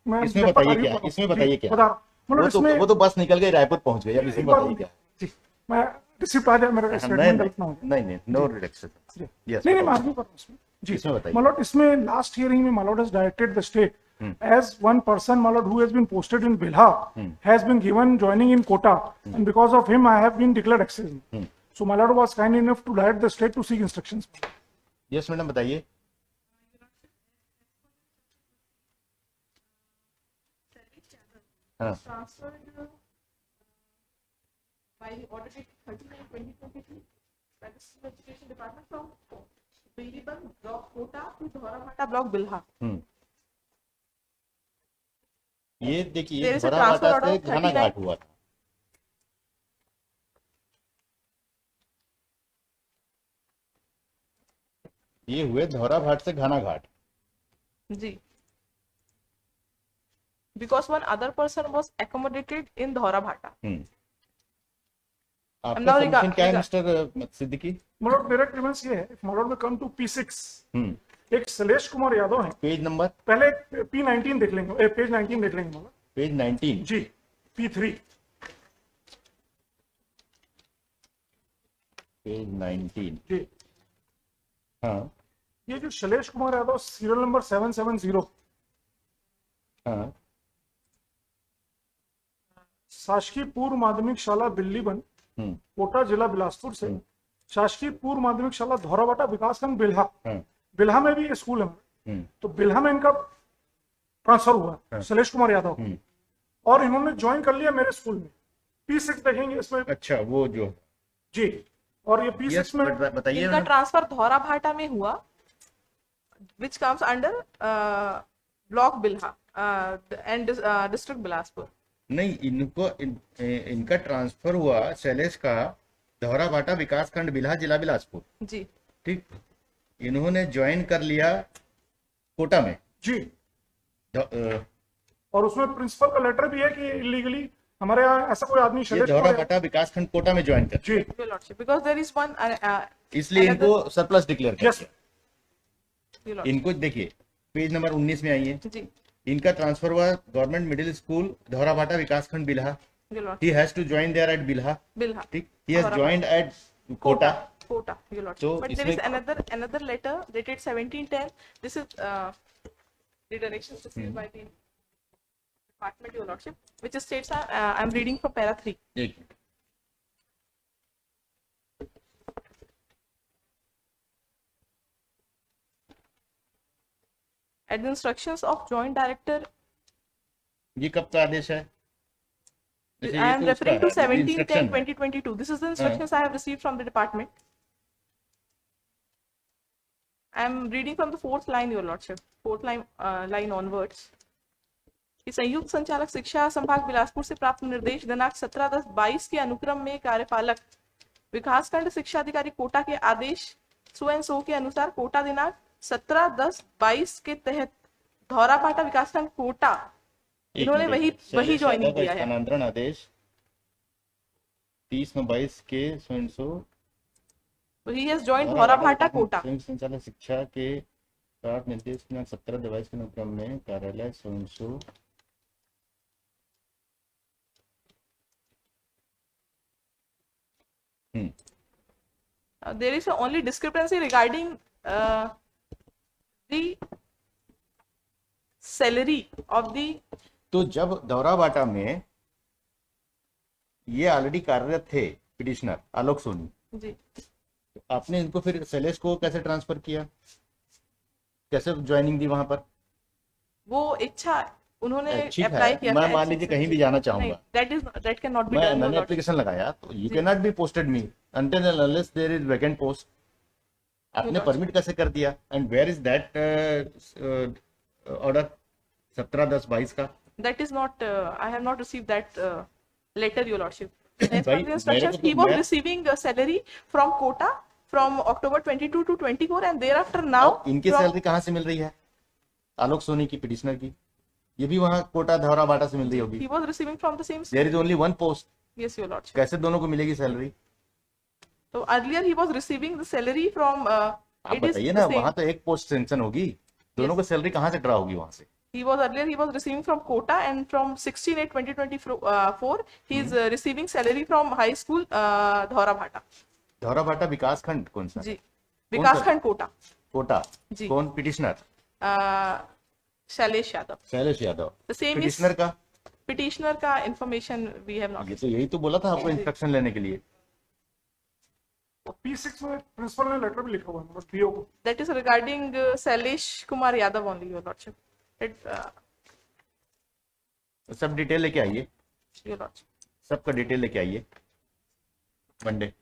मैं इसमें बताइए क्या, इसमें बताइए क्या। बता रहा हूँ, मतलब इसमें वो तो बस निकल गई, रायपुर पहुंच गई, अब इसमें बताइए क्या। जी, मैं रिसिप्ट आ जाए, मेरा स्टेटमेंट गलत ना हो जाए। नहीं, नो रिडक्शन। जी। यस, नहीं नहीं, मैं आर्ग्यू कर रहा हूँ इसमें। जी, इसमें बताइए। माय लॉर्ड, इसमें लास्ट हियरिंग में my Lord has directed the state as one person, my lord, who has been posted in Bilha has been given joining in Kota, and because of him I have been declared exception. So my lord was kind enough to direct the state to seek instructions. Yes madam, बताइए। हाँ, Transferred by order date 39/2023 by the Civil Education Department from Biriban block Kota to Dhorabhata block Bilha. ये देखिए There is a धोराबाटा transfer से order of घाना 39 घाट हुआ था। ये हुए धोराभाट से घाना घाट। जी. Because one other person was accommodated in Dhorabhata. आपका now submission क्या है मिस्टर सिद्दीकी? My lord, मेरा क्लेमेंस ये है, if my lord will come to P6, एक शैलेश कुमार यादव है, पेज नंबर, पहले P19 देख लेंगे, पेज 19 देख लेंगे मतलब। पेज 19 जी, P3 पेज 19। जी। हाँ ये जो शैलेश कुमार यादव सीरियल नंबर 770, हाँ, शासकीय पूर्व माध्यमिक शाला बिल्लीबन, कोटा जिला बिलासपुर से शासकीय पूर्व माध्यमिक शाला धौराबाटा विकासखंड बिल्हा, बिल्हा में भी ये स्कूल है, तो बिल्हा में इनका ट्रांसफर हुआ शैलेश कुमार यादव, और इन्होंने ज्वाइन कर लिया मेरे स्कूल में। P6 देखेंगे इसमें। अच्छा, वो जो जी, और ये P6 में बताइए इनका ट्रांसफर धौराभाटा में हुआ, which comes under block Bilha and district Bilaspur. नहीं, इनका ट्रांसफर हुआ शैलेश का धौराबाटा विकास खंड बिल्हा जिला बिलासपुर। जी, ठीक, इन्होंने ज्वाइन कर लिया कोटा में। जी, और उसमें प्रिंसिपल का लेटर भी है कि इलीगली हमारे यहाँ ऐसा कोई आदमी शैलेश धौराबाटा विकास खंड कोटा में ज्वाइन कर। जी, your lordship, because there is one इसलिए इनको सरप्लस डिक्लेयर कर यस your lordship. इनको देखिए पेज नंबर 19 में आइए। जी, इनका ट्रांसफर हुआ गवर्नमेंट मिडिल स्कूल धौराबाटा विकास खंड Bilha. your lordship. He has to join there at Bilha. Bilha. ठीक, he has joined at Kota. Kota, your lordship. So, But there is इसमें- another letter dated 1710. This is the directions received by the department, your lordship, which states I'm reading from para 3. एक minute. At the instructions of Joint Director, ये कब का आदेश है? जैसे I ये am तो उसका referring to है, instruction है। 17/10/2022. This is the instructions I have received from the department. I am reading from the fourth line, your lordship, fourth line onwards. कि संयुक्त संचालक शिक्षा संभाग बिलासपुर से प्राप्त निर्देश दिनांक 17/10/22 के अनुक्रम में कार्यपालक विकासखंड शिक्षा अधिकारी कोटा के आदेश सो एंड सो के अनुसार कोटा दिनांक 17/10/22 के तहत धौराबाटा विकासखंड कोटा इन्होंने वही ज्वाइनिंग किया है। स्थानांतरण आदेश 30/22 के स्वयं सो ही हैज जॉइंड धौराबाटा कोटा। संयुक्त संचालक शिक्षा के प्राप्त निर्देश दिनांक 17/22 के अनुक्रम में कार्यालय स्वयं सो There is only discrepancy regarding the salary of the तो जब धौराबाटा में ये ऑलरेडी कार्यरत थे पिटिशनर आलोक सोनी, जी, तो आपने इनको फिर शैलेश को कैसे ट्रांसफर किया, कैसे ज्वाइनिंग दी वहां पर? वो इच्छा उन्होंने ठीक अप्लाई है, किया मैं था मान लीजिए कहीं भी जाना चाहूंगा, that cannot be done, मैंने एप्लीकेशन लगाया, तो you can not be posted me until and unless there is vacant post. आपने परमिट कैसे कर दिया? And where is that order 17/10/22 का? that is not I have not received that letter, your lordship. As per भाई, the instructions, he was receiving a salary from Kota from October 22 to 24 and thereafter now इनकी salary कहाँ से मिल रही है? आलोक सोनी की, petitioner की, ये भी वहाँ कोटा धौराबाटा से मिल रही होगी। he was receiving from the same there is only one post, yes, your lordship. कैसे दोनों को मिलेगी salary? So earlier he was receiving the salary from आप it is बताइए the ना, same. वहाँ तो एक पोस्ट सेंक्शन होगी, दोनों को सैलरी कहाँ से ड्रा होगी वहां से? He was earlier he was receiving from Kota, and from 16/8/2024 he is receiving salary from high school Dhaura Bhata. धौरा भाटा विकास खंड कौन सा? जी, विकास खंड कोटा. कोटा. जी. कौन petitioner? Shailesh Yadav. Shailesh Yadav. The same is petitioner का? petitioner का information we have not. ये तो यही तो बोला था आपको इंस्ट्रक्शन लेने के लिए. P6 में प्रिंसिपल ने लेटर भी लिखा हुआ है बस पीओ को. That is regarding Shailesh Kumar Yadav only, your lordship. सब डिटेल लेके आइए. Your lordship. सबका डिटेल लेके आइए मंडे.